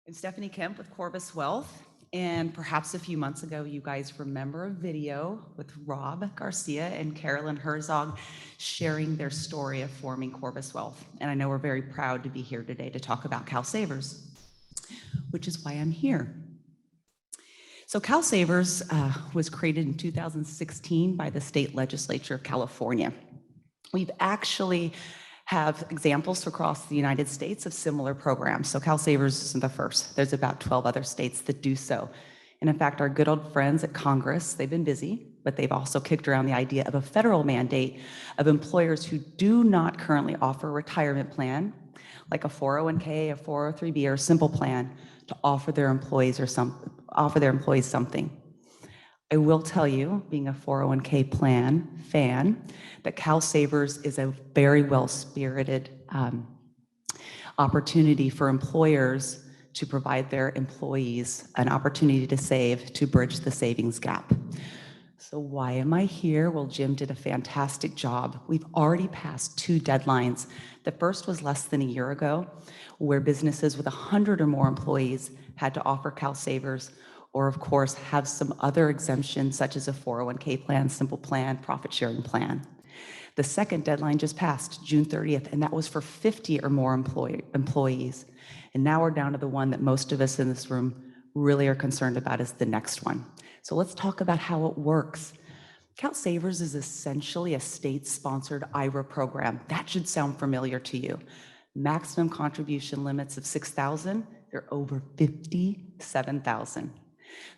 I'm Stephanie Kemp with Corvus Wealth, and perhaps a few months ago, you guys remember a video with Rob Garcia and Carolyn Herzog sharing their story of forming Corvus Wealth. And I know we're very proud to be here today to talk about CalSavers, which is why I'm here. So CalSavers was created in 2016 by the state legislature of California. We've actually have examples across the United States of similar programs. So CalSavers isn't the first. There's about 12 other states that do so. And in fact, our good old friends at Congress, they've been busy, but they've also kicked around the idea of a federal mandate of employers who do not currently offer a retirement plan, like a 401k, a 403b, or a simple plan, to offer their employees something. I will tell you, being a 401k plan fan, that CalSavers is a very well-spirited opportunity for employers to provide their employees an opportunity to save, to bridge the savings gap. So why am I here? Well, Jim did a fantastic job. We've already passed 2 deadlines. The first was less than a year ago, where businesses with 100 or more employees had to offer CalSavers, or of course have some other exemptions such as a 401k plan, simple plan, profit sharing plan. The second deadline just passed, June 30th, and that was for 50 or more employees. And now we're down to the one that most of us in this room really are concerned about is the next one. So let's talk about how it works. CalSavers is essentially a state-sponsored IRA program. That should sound familiar to you. Maximum contribution limits of $6,000, they're over $57,000.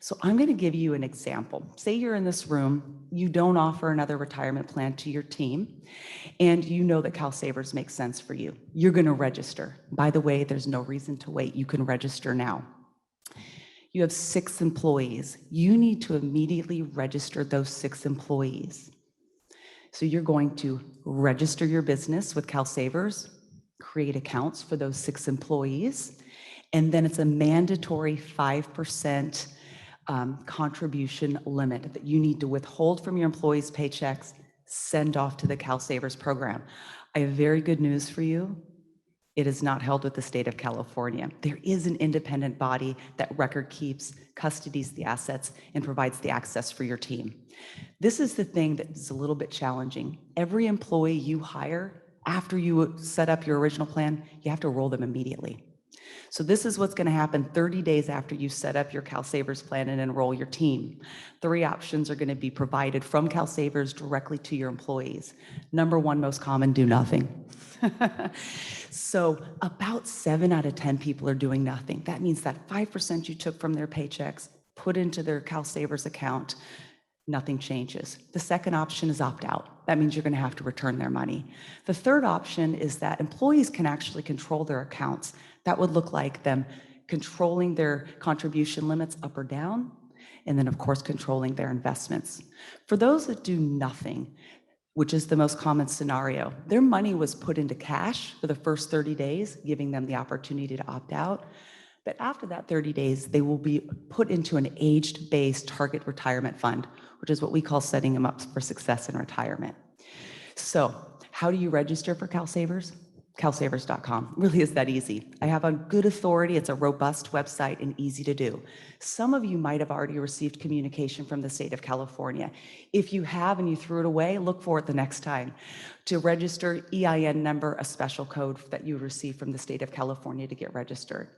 So I'm going to give you an example. Say you're in this room, you don't offer another retirement plan to your team, and you know that CalSavers makes sense for you. You're going to register. By the way, there's no reason to wait. You can register now. You have 6 employees. You need to immediately register those 6 employees. So you're going to register your business with CalSavers, create accounts for those 6 employees, and then it's a mandatory 5% contribution limit that you need to withhold from your employees' paychecks, send off to the CalSavers program. I have very good news for you. It is not held with the state of California. There is an independent body that record keeps, custodies the assets, and provides the access for your team. This is the thing that is a little bit challenging. Every employee you hire, after you set up your original plan, you have to roll them immediately. So this is what's going to happen 30 days after you set up your CalSavers plan and enroll your team. 3 options are going to be provided from CalSavers directly to your employees. Number 1, most common, do nothing. So about 7 out of 10 people are doing nothing. That means that 5% you took from their paychecks, put into their CalSavers account, nothing changes. The second option is opt out. That means you're going to have to return their money. The third option is that employees can actually control their accounts. That would look like them controlling their contribution limits up or down, and then of course controlling their investments. For those that do nothing, which is the most common scenario, their money was put into cash for the first 30 days, giving them the opportunity to opt out. But after that 30 days, they will be put into an age-based target retirement fund, which is what we call setting them up for success in retirement. So how do you register for CalSavers? CalSavers.com. Really is that easy. I have on good authority. It's a robust website and easy to do. Some of you might have already received communication from the state of California. If you have and you threw it away, look for it the next time. To register, EIN number, a special code that you receive from the state of California to get registered.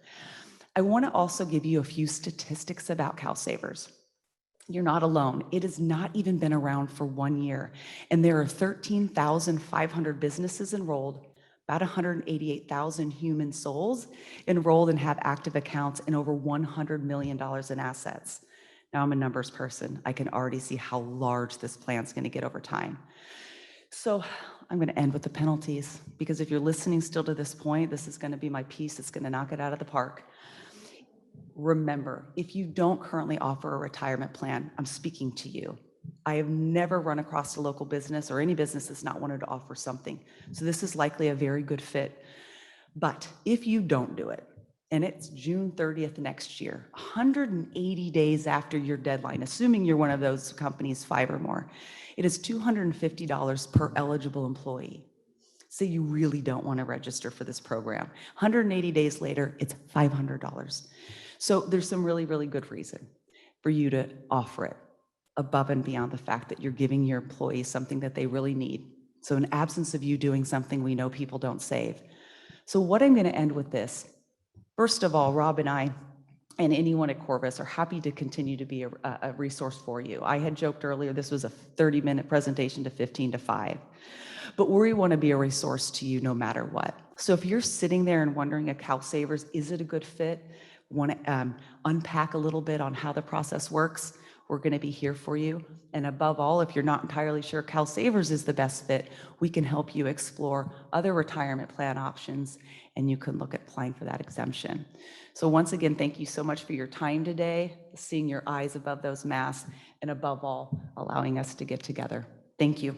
I want to also give you a few statistics about CalSavers. You're not alone. It has not even been around for 1 year, and there are 13,500 businesses enrolled, about 188,000 human souls enrolled and have active accounts, and over $100 million in assets. Now, I'm a numbers person. I can already see how large this plan's going to get over time. So I'm going to end with the penalties, because if you're listening still to this point, this is going to be my piece. It's going to knock it out of the park. Remember, if you don't currently offer a retirement plan, I'm speaking to you. I have never run across a local business or any business that's not wanted to offer something. So this is likely a very good fit. But if you don't do it, and it's June 30th next year, 180 days after your deadline, assuming you're one of those companies, 5 or more, it is $250 per eligible employee. say you really don't want to register for this program. 180 days later, it's $500. So there's some really, really good reason for you to offer it above and beyond the fact that you're giving your employees something that they really need. So in absence of you doing something, we know people don't save. So what I'm going to end with this. First of all, Rob and I and anyone at Corvus are happy to continue to be a resource for you. I had joked earlier, this was a 30-minute presentation to 15 to 5. But we want to be a resource to you no matter what. So if you're sitting there and wondering at CalSavers, is it a good fit? Want to unpack a little bit on how the process works? We're going to be here for you. And above all, if you're not entirely sure CalSavers is the best fit, we can help you explore other retirement plan options, and you can look at applying for that exemption. So once again, thank you so much for your time today, seeing your eyes above those masks, and above all, allowing us to get together. Thank you.